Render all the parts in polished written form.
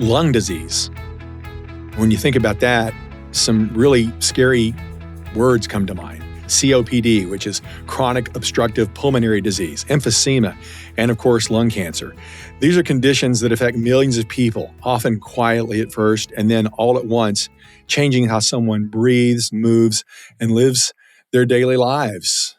Lung disease. When you think about that, some really scary words come to mind. COPD, which is chronic obstructive pulmonary disease, emphysema, and of course, lung cancer. These are conditions that affect millions of people, often quietly at first, and then all at once, changing how someone breathes, moves, and lives their daily lives.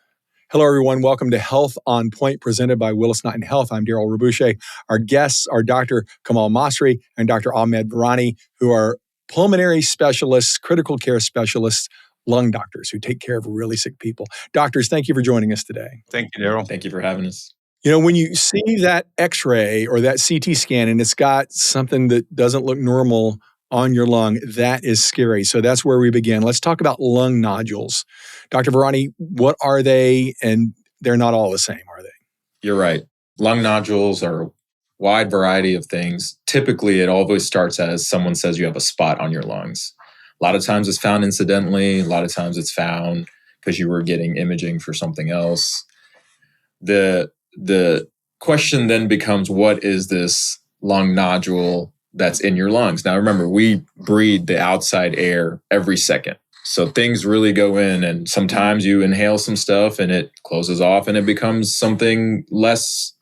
Hello, everyone. Welcome to Health on Point, presented by Willis Knighton Health. I'm Daryl Rabouche. Our guests are Dr. Kamal Masri and Dr. Ahmed Virani, who are pulmonary specialists, critical care specialists, lung doctors who take care of really sick people. Doctors, thank you for joining us today. Thank you, Daryl. Thank you for having us. You know, when you see that X-ray or that CT scan and it's got something that doesn't look normal on your lung, that is scary. So that's where we begin. Let's talk about lung nodules. Dr. Virani, what are they? And they're not all the same, are they? You're right. Lung nodules are a wide variety of things. Typically, it always starts as someone says you have a spot on your lungs. A lot of times it's found incidentally. A lot of times it's found because you were getting imaging for something else. The question then becomes, what is this lung nodule that's in your lungs? Now, remember, we breathe the outside air every second. So things really go in, and sometimes you inhale some stuff and it closes off and it becomes something less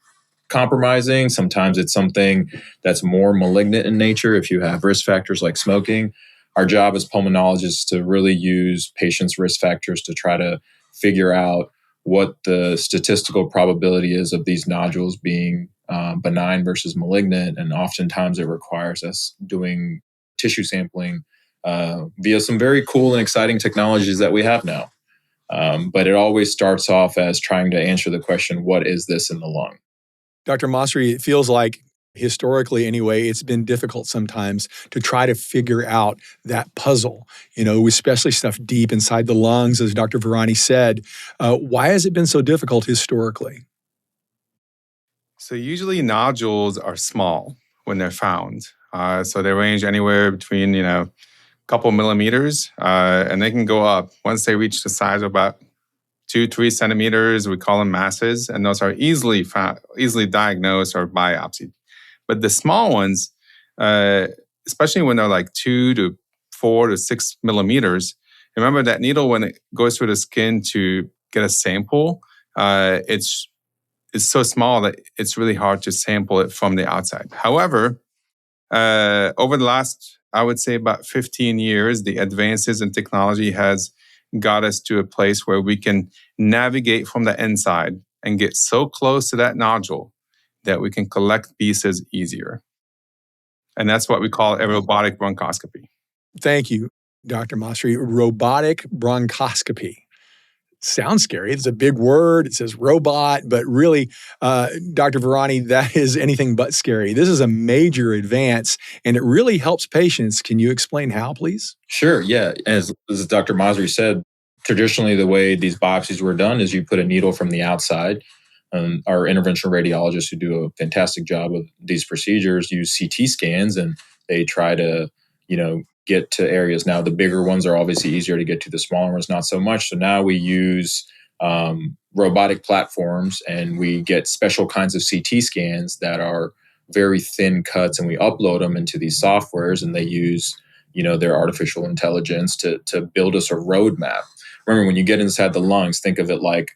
compromising. Sometimes it's something that's more malignant in nature if you have risk factors like smoking. Our job as pulmonologists to really use patients' risk factors to try to figure out what the statistical probability is of these nodules being benign versus malignant. And oftentimes it requires us doing tissue sampling via some very cool and exciting technologies that we have now. But it always starts off as trying to answer the question, what is this in the lung? Dr. Masri, it feels like historically anyway, it's been difficult sometimes to try to figure out that puzzle, especially stuff deep inside the lungs, as Dr. Virani said. Why has it been so difficult historically? So usually nodules are small when they're found. So they range anywhere between, a couple millimeters, and they can go up. Once they reach the size of about 2-3 centimeters, we call them masses, and those are easily diagnosed or biopsied. But the small ones, especially when they're like 2 to 4 to 6 millimeters, remember that needle, when it goes through the skin to get a sample, it's so small that it's really hard to sample it from the outside. However, over the last, I would say about 15 years, the advances in technology has got us to a place where we can navigate from the inside and get so close to that nodule that we can collect pieces easier. And that's what we call a robotic bronchoscopy. Thank you, Dr. Masri. Robotic bronchoscopy. Sounds scary. It's a big word. It says robot, but really, Dr. Virani, that is anything but scary. This is a major advance, and it really helps patients. Can you explain how, please? Sure, yeah. As Dr. Masri said, traditionally the way these biopsies were done is you put a needle from the outside. Our interventional radiologists, who do a fantastic job of these procedures, use CT scans, and they try to, get to areas. Now, the bigger ones are obviously easier to get to. The smaller ones, not so much. So now we use robotic platforms, and we get special kinds of CT scans that are very thin cuts, and we upload them into these softwares, and they use, their artificial intelligence to build us a roadmap. Remember, when you get inside the lungs, think of it like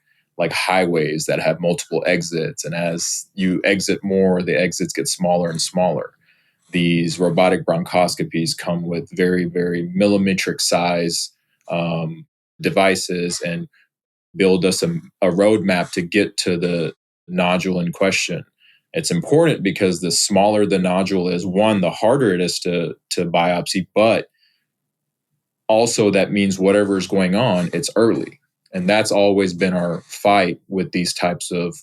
highways that have multiple exits. And as you exit more, the exits get smaller and smaller. These robotic bronchoscopies come with very, very millimetric size devices and build us a roadmap to get to the nodule in question. It's important because the smaller the nodule is, one, the harder it is to biopsy, but also that means whatever is going on, it's early. And that's always been our fight with these types of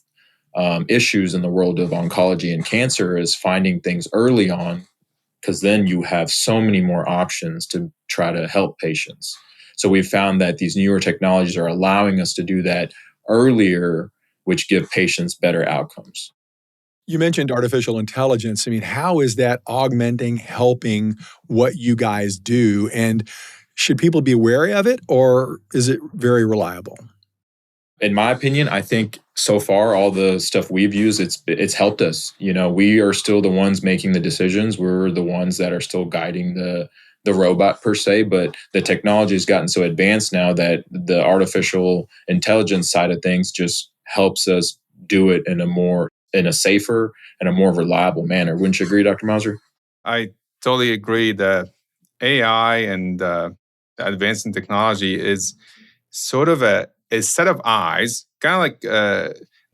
issues in the world of oncology and cancer, is finding things early on, because then you have so many more options to try to help patients. So we've found that these newer technologies are allowing us to do that earlier, which give patients better outcomes. You mentioned artificial intelligence. I mean, how is that augmenting, helping what you guys do? And should people be wary of it, or is it very reliable? In my opinion, I think so far all the stuff we've used, it's helped us. We are still the ones making the decisions. We're the ones that are still guiding the robot per se, but the technology has gotten so advanced now that the artificial intelligence side of things just helps us do it in a safer and a more reliable manner. Wouldn't you agree, Dr. Mauser? I totally agree that AI and the advancing technology is sort of a set of eyes, kind of like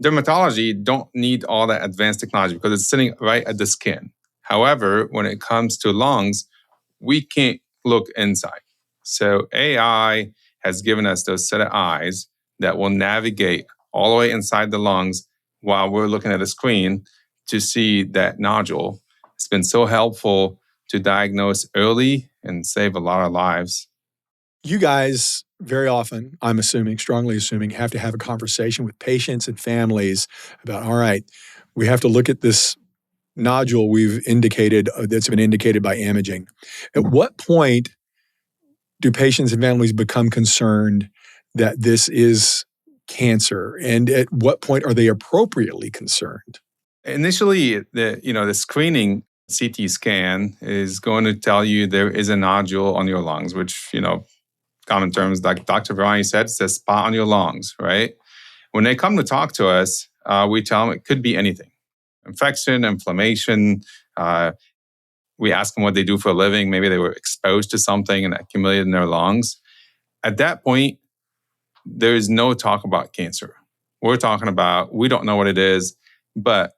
dermatology don't need all that advanced technology because it's sitting right at the skin. However, when it comes to lungs, we can't look inside. So AI has given us those set of eyes that will navigate all the way inside the lungs while we're looking at a screen to see that nodule. It's been so helpful to diagnose early and save a lot of lives. You guys very often, I'm assuming, strongly assuming, have to have a conversation with patients and families about, all right, we have to look at this nodule we've indicated that's been indicated by imaging. At what point do patients and families become concerned that this is cancer? And at what point are they appropriately concerned? Initially, the screening CT scan is going to tell you there is a nodule on your lungs, which, common terms, like Dr. Virani said, it's a spot on your lungs, right? When they come to talk to us, we tell them it could be anything. Infection, inflammation. We ask them what they do for a living. Maybe they were exposed to something and accumulated in their lungs. At that point, there is no talk about cancer. We're talking about, we don't know what it is, but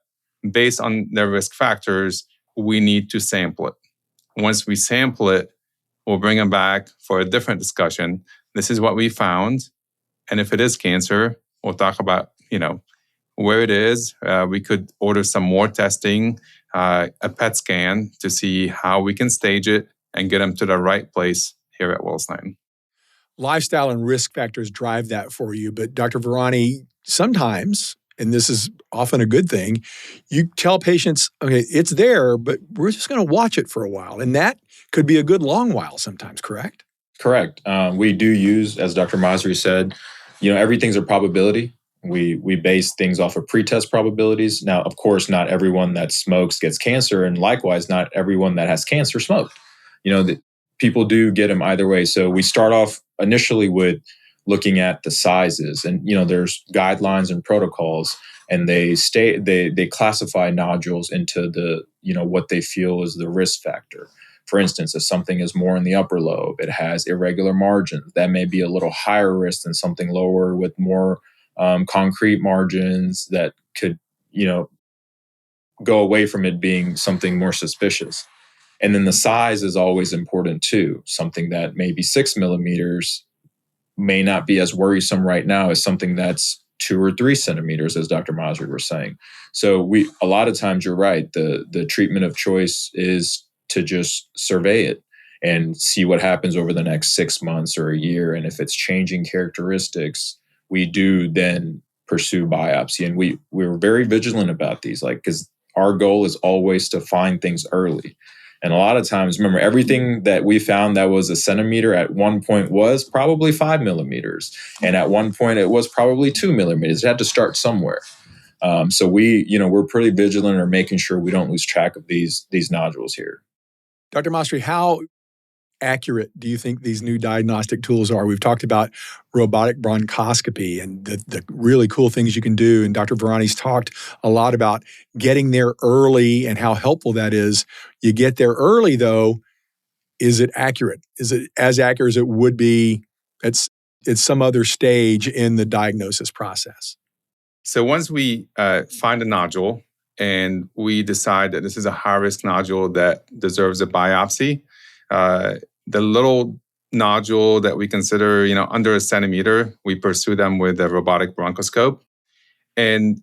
based on their risk factors, we need to sample it. Once we sample it, we'll bring them back for a different discussion. This is what we found. And if it is cancer, we'll talk about, where it is. We could order some more testing, a PET scan to see how we can stage it and get them to the right place here at Willis Knighton. Lifestyle and risk factors drive that for you. But Dr. Virani, sometimes, and this is often a good thing, you tell patients, okay, it's there, but we're just going to watch it for a while. And that could be a good long while sometimes, correct? Correct. We do use, as Dr. Masri said, everything's a probability. We base things off of pretest probabilities. Now, of course, not everyone that smokes gets cancer, and likewise, not everyone that has cancer smoked. People do get them either way. So we start off initially with looking at the sizes, and there's guidelines and protocols, and they classify nodules into the what they feel is the risk factor. For instance, if something is more in the upper lobe, it has irregular margins, that may be a little higher risk than something lower with more concrete margins that could, go away from it being something more suspicious. And then the size is always important too. Something that may be 6 millimeters may not be as worrisome right now as something that's 2 or 3 centimeters, as Dr. Masri was saying. So a lot of times you're right. The treatment of choice is to just survey it and see what happens over the next 6 months or a year. And if it's changing characteristics, we do then pursue biopsy. And we're very vigilant about these, because our goal is always to find things early. And a lot of times, remember, everything that we found that was a centimeter at one point was probably 5 millimeters. And at one point it was probably 2 millimeters. It had to start somewhere. So we're pretty vigilant in making sure we don't lose track of these nodules here. Dr. Masri, how accurate do you think these new diagnostic tools are? We've talked about robotic bronchoscopy and the really cool things you can do. And Dr. Virani's talked a lot about getting there early and how helpful that is. You get there early, though. Is it accurate? Is it as accurate as it would be at some other stage in the diagnosis process? So once we find a nodule and we decide that this is a high-risk nodule that deserves a biopsy, the little nodule that we consider, under a centimeter, we pursue them with a robotic bronchoscope. And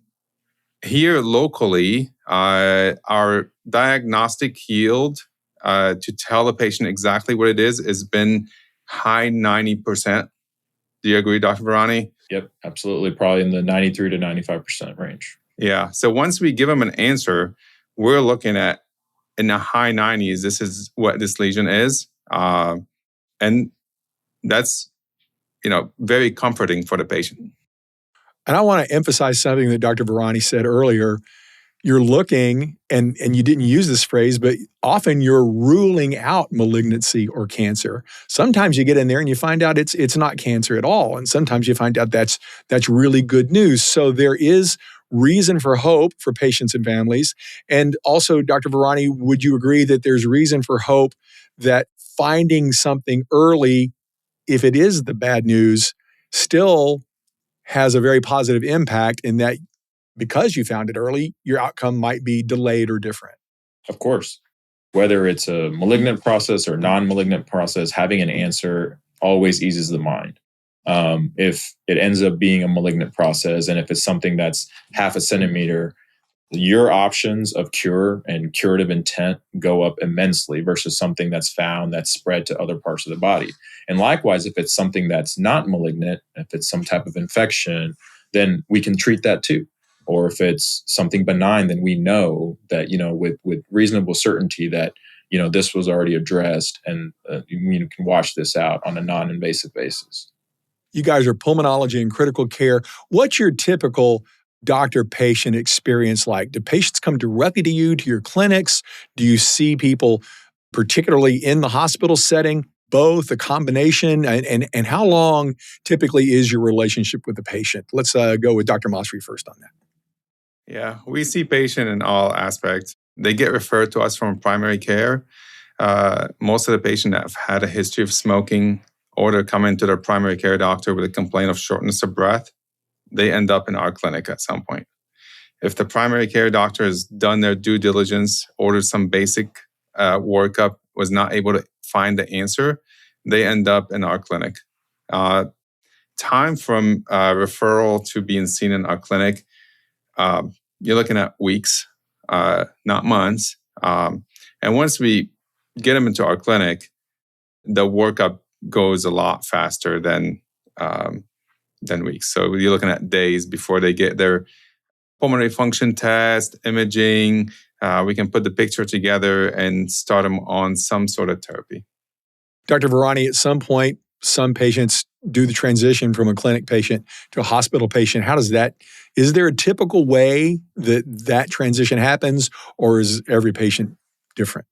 here locally, our diagnostic yield to tell the patient exactly what it is has been high 90%. Do you agree, Dr. Virani? Yep, absolutely. Probably in the 93 to 95% range. Yeah. So once we give them an answer, we're looking at in the high 90s, this is what this lesion is. And that's, very comforting for the patient. And I want to emphasize something that Dr. Virani said earlier. You're looking, and you didn't use this phrase, but often you're ruling out malignancy or cancer. Sometimes you get in there and you find out it's not cancer at all. And sometimes you find out that's really good news. So there is reason for hope for patients and families. And also, Dr. Virani, would you agree that there's reason for hope that finding something early, if it is the bad news, still has a very positive impact in that because you found it early, your outcome might be delayed or different? Of course. Whether it's a malignant process or non-malignant process, having an answer always eases the mind. If it ends up being a malignant process, and if it's something that's half a centimeter, your options of cure and curative intent go up immensely versus something that's found that's spread to other parts of the body. And likewise, if it's something that's not malignant, if it's some type of infection, then we can treat that too. Or if it's something benign, then we know that, with reasonable certainty that, this was already addressed, and you can wash this out on a non-invasive basis. You guys are pulmonology and critical care. What's your typical doctor-patient experience like? Do patients come directly to you, to your clinics? Do you see people particularly in the hospital setting? Both, a combination? And how long typically is your relationship with the patient? Let's go with Dr. Masri first on that. Yeah, we see patient in all aspects. They get referred to us from primary care. Most of the patients have had a history of smoking, or they're coming to their primary care doctor with a complaint of shortness of breath. They end up in our clinic at some point. If the primary care doctor has done their due diligence, ordered some basic workup, was not able to find the answer, they end up in our clinic. Time from referral to being seen in our clinic, you're looking at weeks, not months. And once we get them into our clinic, the workup goes a lot faster than weeks. So you're looking at days before they get their pulmonary function test, imaging. We can put the picture together and start them on some sort of therapy. Dr. Virani, at some point, some patients do the transition from a clinic patient to a hospital patient. How does that, is there a typical way that transition happens, or is every patient different?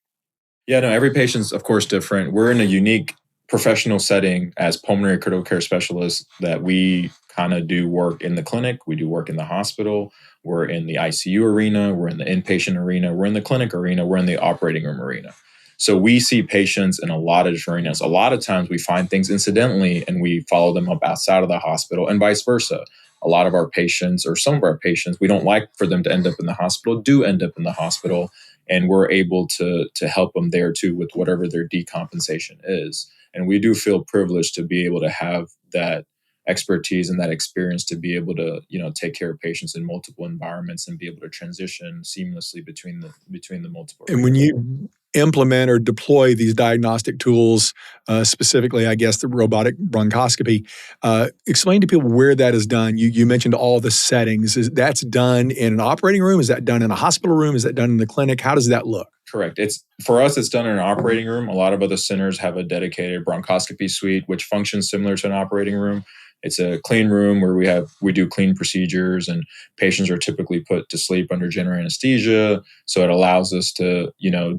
Yeah, no, every patient's of course different. We're in a unique professional setting as pulmonary critical care specialists that we kind of do work in the clinic. We do work in the hospital. We're in the ICU arena. We're in the inpatient arena. We're in the clinic arena. We're in the operating room arena. So we see patients in a lot of different arenas. A lot of times we find things incidentally and we follow them up outside of the hospital, and vice versa. A lot of our patients, or some of our patients, we don't like for them to end up in the hospital, do end up in the hospital, and we're able to help them there too with whatever their decompensation is. And we do feel privileged to be able to have that expertise and that experience to be able to, take care of patients in multiple environments and be able to transition seamlessly between the multiple. And when you implement or deploy these diagnostic tools, specifically, I guess, the robotic bronchoscopy, explain to people where that is done. You mentioned all the settings. That's done in an operating room? Is that done in a hospital room? Is that done in the clinic? How does that look? Correct. For us, it's done in an operating room. A lot of other centers have a dedicated bronchoscopy suite, which functions similar to an operating room. It's a clean room where we do clean procedures, and patients are typically put to sleep under general anesthesia. So it allows us to,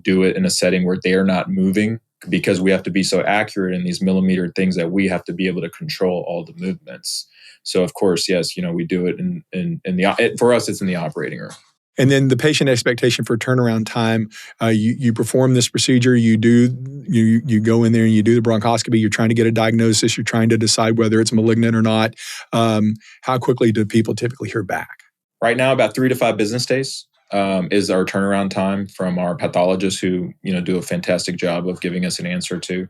do it in a setting where they are not moving, because we have to be so accurate in these millimeter things that we have to be able to control all the movements. So of course, yes, we do it for us, it's in the operating room. And then the patient expectation for turnaround time, you perform this procedure, you go in there and you do the bronchoscopy, you're trying to get a diagnosis, you're trying to decide whether it's malignant or not. How quickly do people typically hear back? Right now, about 3 to 5 business days is our turnaround time from our pathologists who, do a fantastic job of giving us an answer to.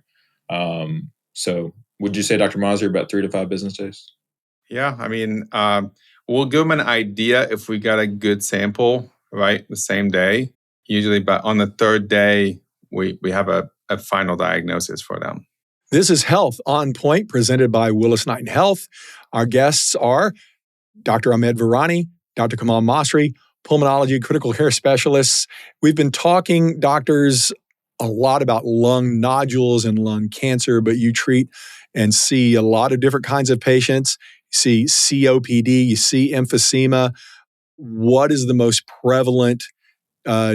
So would you say, Dr. Masri, about 3 to 5 business days? Yeah, I mean, we'll give them an idea if we got a good sample, right, the same day. Usually, but on the third day, we have a final diagnosis for them. This is Health on Point, presented by Willis Knighton Health. Our guests are Dr. Ahmed Virani, Dr. Kamal Masri, pulmonology critical care specialists. We've been talking, doctors, a lot about lung nodules and lung cancer, but you treat and see a lot of different kinds of patients. you see COPD, you see emphysema. What is the most prevalent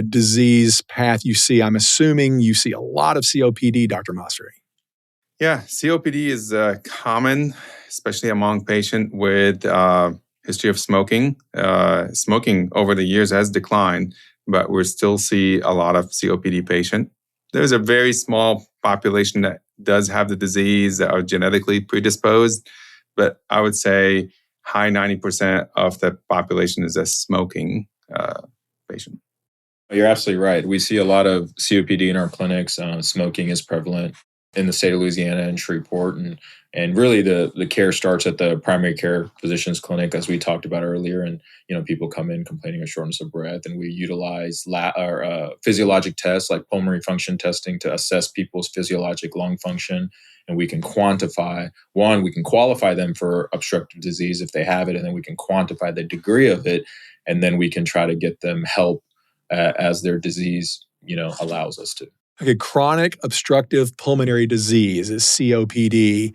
disease path you see? I'm assuming you see a lot of COPD, Dr. Masri. Yeah, COPD is common, especially among patients with history of smoking. Smoking over the years has declined, but we still see a lot of COPD patients. There's a very small population that does have the disease that are genetically predisposed, but I would say high 90% of the population is a smoking patient. You're absolutely right. We see a lot of COPD in our clinics. Smoking is prevalent in the state of Louisiana and Shreveport, and really the care starts at the primary care physician's clinic, as we talked about earlier. And people come in complaining of shortness of breath, and we utilize physiologic tests like pulmonary function testing to assess people's physiologic lung function, and we can quantify. One, we can qualify them for obstructive disease if they have it, and then we can quantify the degree of it, and then we can try to get them help as their disease, allows us to. Okay, chronic obstructive pulmonary disease is COPD.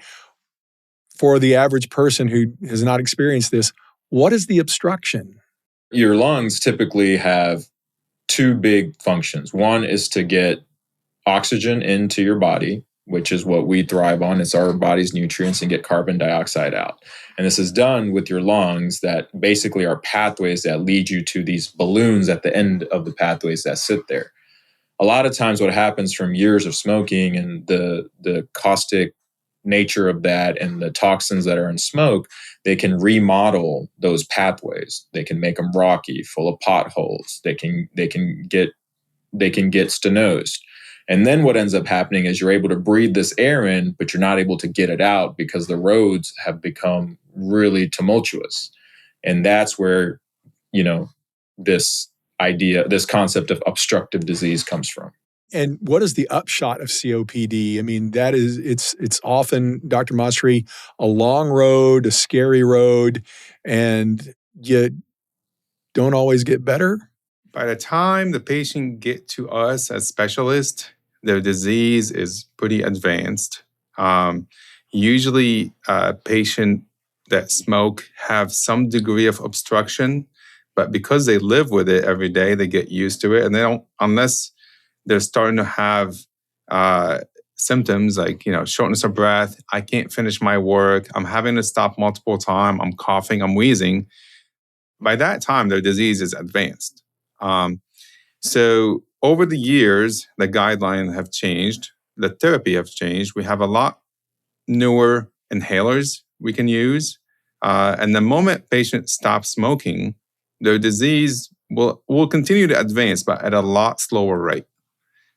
For the average person who has not experienced this, what is the obstruction? Your lungs typically have two big functions. One is to get oxygen into your body, which is what we thrive on. It's our body's nutrients, and get carbon dioxide out. And this is done with your lungs that basically are pathways that lead you to these balloons at the end of the pathways that sit there. A lot of times what happens from years of smoking and the caustic nature of that and the toxins that are in smoke, they can remodel those pathways. They can make them rocky, full of potholes. They can get stenosed. And then what ends up happening is you're able to breathe this air in, but you're not able to get it out because the roads have become really tumultuous. And that's where, this concept of obstructive disease comes from. And what is the upshot of COPD? I mean, it's often, Dr. Masri, a long road, a scary road, and you don't always get better. By the time the patient get to us as specialists, their disease is pretty advanced. Usually, patients that smoke have some degree of obstruction, but because they live with it every day, they get used to it, and they don't, unless they're starting to have symptoms like, shortness of breath. I can't finish my work. I'm having to stop multiple times. I'm coughing. I'm wheezing. By that time, their disease is advanced. So over the years, the guidelines have changed. The therapy have changed. We have a lot newer inhalers we can use. And the moment patients stop smoking, their disease will continue to advance, but at a lot slower rate.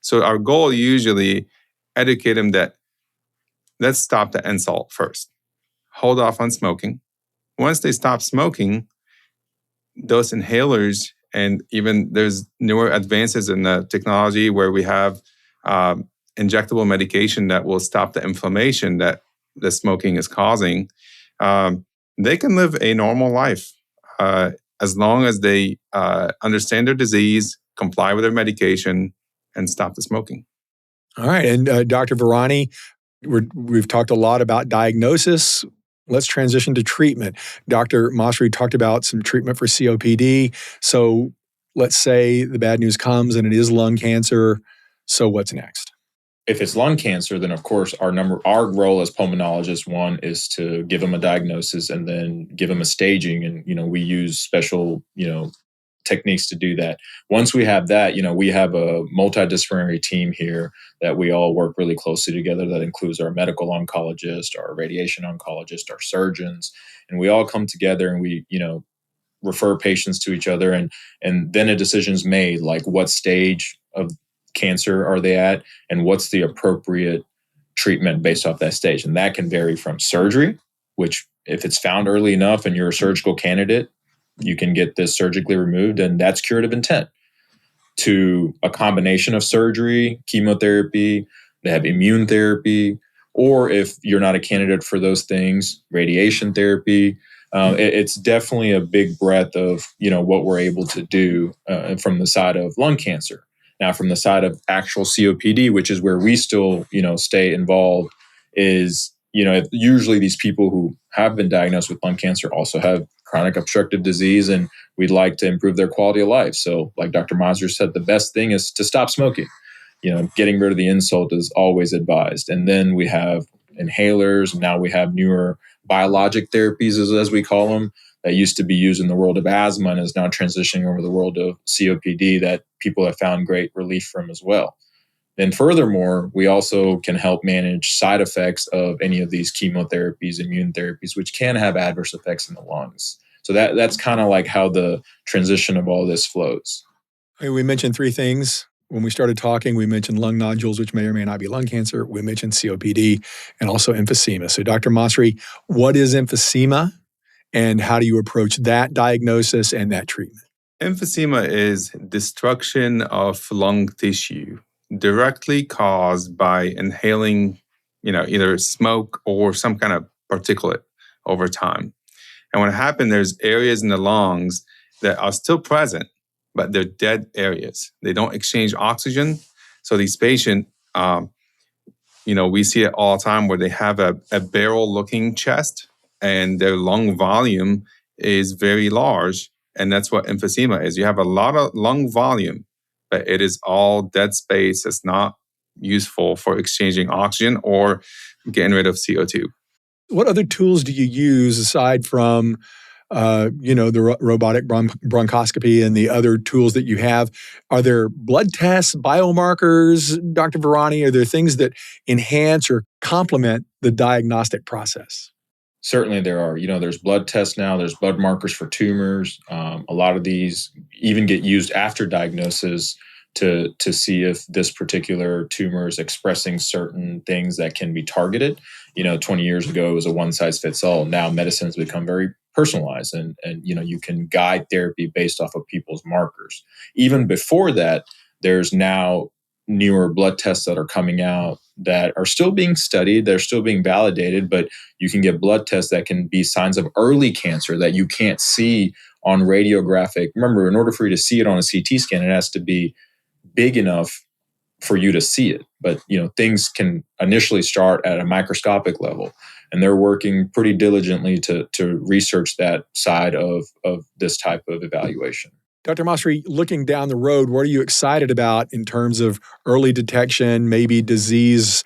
So our goal usually educate them that let's stop the insult first. Hold off on smoking. Once they stop smoking, those inhalers, and even there's newer advances in the technology where we have injectable medication that will stop the inflammation that the smoking is causing. They can live a normal life as long as they understand their disease, comply with their medication, and stop the smoking. All right. And Dr. Virani, we've talked a lot about diagnosis. Let's transition to treatment. Dr. Masri talked about some treatment for COPD. So let's say the bad news comes and it is lung cancer. So what's next? If it's lung cancer, then of course our role as pulmonologists, one is to give them a diagnosis and then give them a staging. And, we use special, techniques to do that. Once we have that, we have a multidisciplinary team here that we all work really closely together. That includes our medical oncologist, our radiation oncologist, our surgeons, and we all come together and we, refer patients to each other, and then a decision is made, like what stage of cancer are they at and what's the appropriate treatment based off that stage. And that can vary from surgery, which if it's found early enough and you're a surgical candidate, you can get this surgically removed, and that's curative intent, to a combination of surgery, chemotherapy, they have immune therapy, or if you're not a candidate for those things, radiation therapy. It's definitely a big breadth of, what we're able to do from the side of lung cancer. Now, from the side of actual COPD, which is where we still, stay involved, is Usually these people who have been diagnosed with lung cancer also have chronic obstructive disease, and we'd like to improve their quality of life. So like Dr. Mazur said, the best thing is to stop smoking. Getting rid of the insult is always advised. And then we have inhalers. Now we have newer biologic therapies, as we call them, that used to be used in the world of asthma and is now transitioning over the world of COPD that people have found great relief from as well. Then furthermore, we also can help manage side effects of any of these chemotherapies, immune therapies, which can have adverse effects in the lungs. So that's kind of like how the transition of all this flows. Hey, we mentioned three things. When we started talking, we mentioned lung nodules, which may or may not be lung cancer. We mentioned COPD and also emphysema. So Dr. Masri, what is emphysema and how do you approach that diagnosis and that treatment? Emphysema is destruction of lung tissue directly caused by inhaling, either smoke or some kind of particulate over time. And when it happens, there's areas in the lungs that are still present, but they're dead areas. They don't exchange oxygen. So these patients, we see it all the time where they have a barrel-looking chest and their lung volume is very large. And that's what emphysema is. You have a lot of lung volume, but it is all dead space. It's not useful for exchanging oxygen or getting rid of CO2. What other tools do you use aside from, the robotic bronchoscopy and the other tools that you have? Are there blood tests, biomarkers, Dr. Virani? Are there things that enhance or complement the diagnostic process? Certainly there are. There's blood tests now. There's blood markers for tumors. A lot of these even get used after diagnosis to see if this particular tumor is expressing certain things that can be targeted. 20 years ago, it was a one-size-fits-all. Now medicine has become very personalized, and you can guide therapy based off of people's markers. Even before that, there's now newer blood tests that are coming out that are still being studied. They're still being validated, but you can get blood tests that can be signs of early cancer that you can't see on radiographic. Remember, in order for you to see it on a CT scan, it has to be big enough for you to see it. But, things can initially start at a microscopic level, and they're working pretty diligently to research that side of this type of evaluation. Dr. Masri, looking down the road, what are you excited about in terms of early detection, maybe disease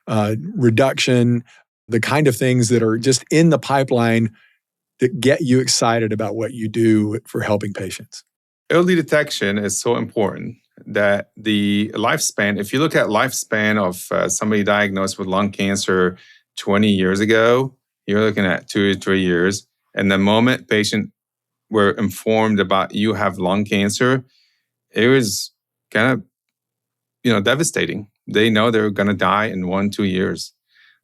reduction, the kind of things that are just in the pipeline that get you excited about what you do for helping patients? Early detection is so important that the lifespan, if you look at lifespan of somebody diagnosed with lung cancer 20 years ago, you're looking at 2 to 3 years. And the moment patient were informed about you have lung cancer, it was kind of, devastating. They know they're going to die in 1-2 years.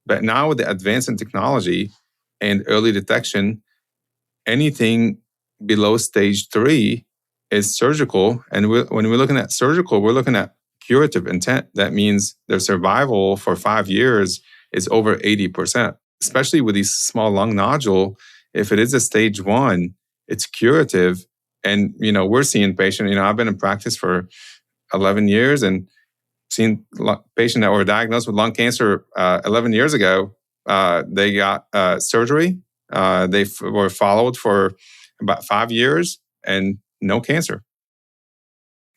But now with the advance in technology and early detection, anything below stage 3 is surgical. And when we're looking at surgical, we're looking at curative intent. That means their survival for 5 years is over 80%, especially with these small lung nodule. If it is a stage 1, it's curative. And, we're seeing patients, I've been in practice for 11 years and seen patients that were diagnosed with lung cancer 11 years ago. They got surgery. They were followed for about 5 years and no cancer.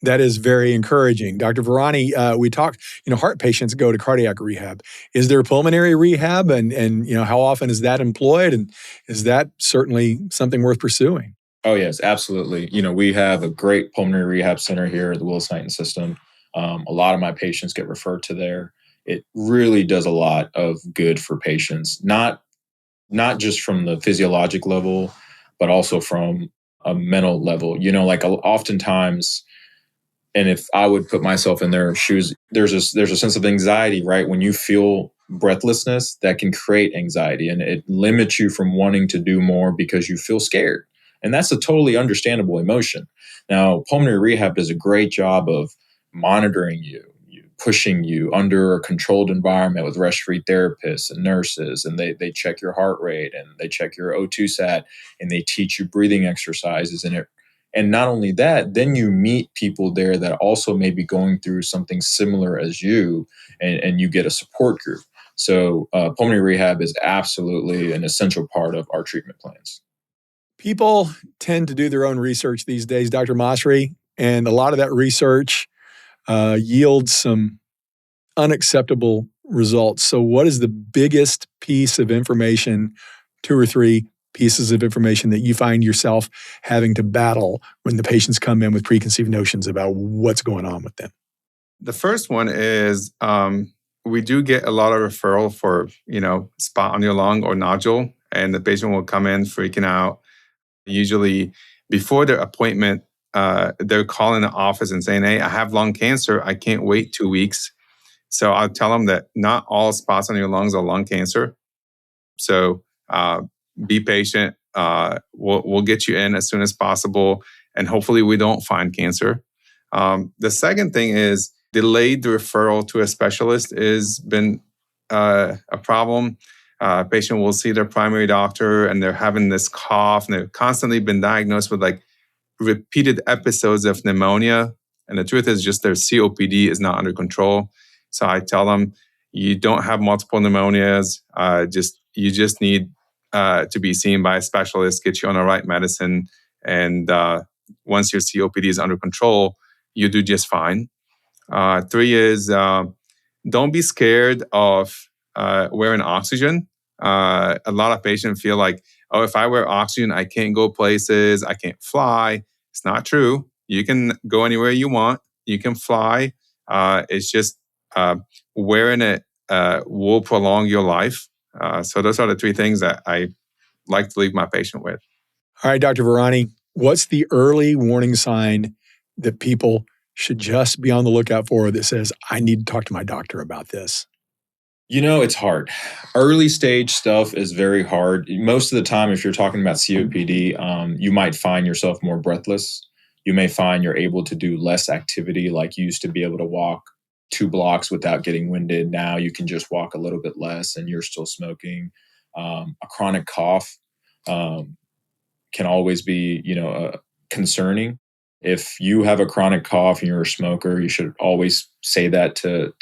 That is very encouraging. Dr. Virani, we talked, heart patients go to cardiac rehab. Is there pulmonary rehab and how often is that employed? And is that certainly something worth pursuing? Oh, yes, absolutely. We have a great pulmonary rehab center here at the Willis Knighton system. A lot of my patients get referred to there. It really does a lot of good for patients, not just from the physiologic level, but also from a mental level. Oftentimes, and if I would put myself in their shoes, there's a sense of anxiety, right? When you feel breathlessness, that can create anxiety and it limits you from wanting to do more because you feel scared. And that's a totally understandable emotion. Now, pulmonary rehab does a great job of monitoring you, pushing you under a controlled environment with respiratory therapists and nurses, and they check your heart rate and they check your O2 sat and they teach you breathing exercises in it. And not only that, then you meet people there that also may be going through something similar as you, and you get a support group. So pulmonary rehab is absolutely an essential part of our treatment plans. People tend to do their own research these days, Dr. Masri, and a lot of that research yields some unacceptable results. So what is the biggest piece of information, 2 or 3 pieces of information that you find yourself having to battle when the patients come in with preconceived notions about what's going on with them? The first one is we do get a lot of referral for, spot on your lung or nodule, and the patient will come in freaking out. Usually before their appointment, they're calling the office and saying, hey, I have lung cancer. I can't wait 2 weeks. So I'll tell them that not all spots on your lungs are lung cancer. So be patient. We'll get you in as soon as possible. And hopefully we don't find cancer. The second thing is delayed referral to a specialist has been a problem. Patient will see their primary doctor and they're having this cough and they've constantly been diagnosed with like repeated episodes of pneumonia. And the truth is just their COPD is not under control. So I tell them, you don't have multiple pneumonias. You just need to be seen by a specialist, get you on the right medicine. And once your COPD is under control, you do just fine. 3 is don't be scared of wearing oxygen. A lot of patients feel like, oh, if I wear oxygen, I can't go places, I can't fly. It's not true. You can go anywhere you want. You can fly. It's just wearing it will prolong your life. So those are the 3 things that I like to leave my patient with. All right, Dr. Virani, what's the early warning sign that people should just be on the lookout for that says, I need to talk to my doctor about this? It's hard. Early stage stuff is very hard. Most of the time, if you're talking about COPD, you might find yourself more breathless. You may find you're able to do less activity, like you used to be able to walk 2 blocks without getting winded. Now you can just walk a little bit less and you're still smoking. A chronic cough can always be, concerning. If you have a chronic cough and you're a smoker, you should always say that to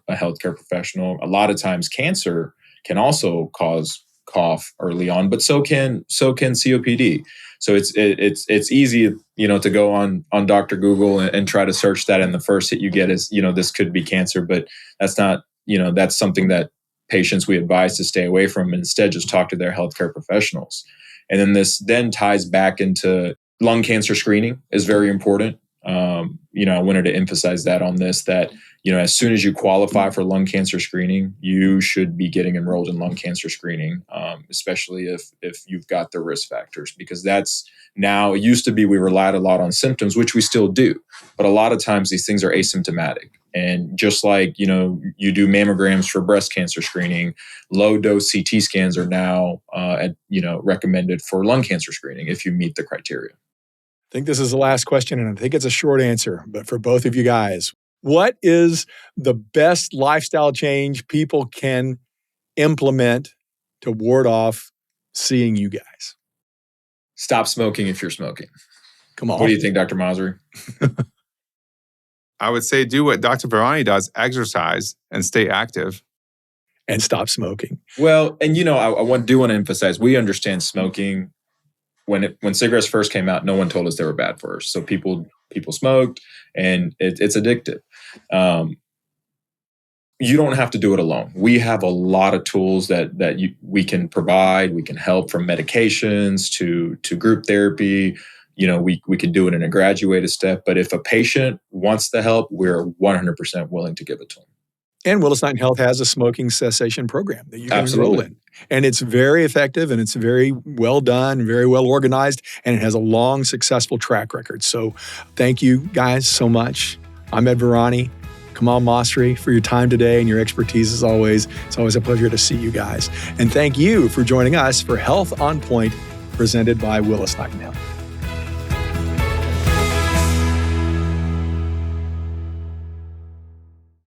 a healthcare professional. A lot of times cancer can also cause cough early on, but so can COPD. So it's easy, to go on Dr. Google and try to search that, and the first hit you get is, this could be cancer, but that's not, that's something that patients we advise to stay away from, and instead just talk to their healthcare professionals. And then this then ties back into lung cancer screening is very important. I wanted to emphasize that on this, that, as soon as you qualify for lung cancer screening, you should be getting enrolled in lung cancer screening, especially if you've got the risk factors, because that's now, it used to be we relied a lot on symptoms, which we still do, but a lot of times these things are asymptomatic. And just like, you do mammograms for breast cancer screening, low dose CT scans are now, recommended for lung cancer screening if you meet the criteria. I think this is the last question, and I think it's a short answer, but for both of you guys, what is the best lifestyle change people can implement to ward off seeing you guys? Stop smoking if you're smoking. Come on. What do you think, Dr. Masri? I would say do what Dr. Virani does, exercise and stay active. And stop smoking. Well, and I do want to emphasize, we understand smoking. When cigarettes first came out, no one told us they were bad for us. So people smoked, and it's addictive. You don't have to do it alone. We have a lot of tools that we can provide. We can help, from medications to group therapy. We can do it in a graduated step. But if a patient wants the help, we're 100% willing to give it to them. And Willis Knighton Health has a smoking cessation program that you can Absolutely. enroll in. And it's very effective, and it's very well done, very well organized, and it has a long, successful track record. So thank you guys so much. I'm Ed Virani. Kamal Masri, for your time today and your expertise as always. It's always a pleasure to see you guys. And thank you for joining us for Health on Point, presented by Willis Knighton Health.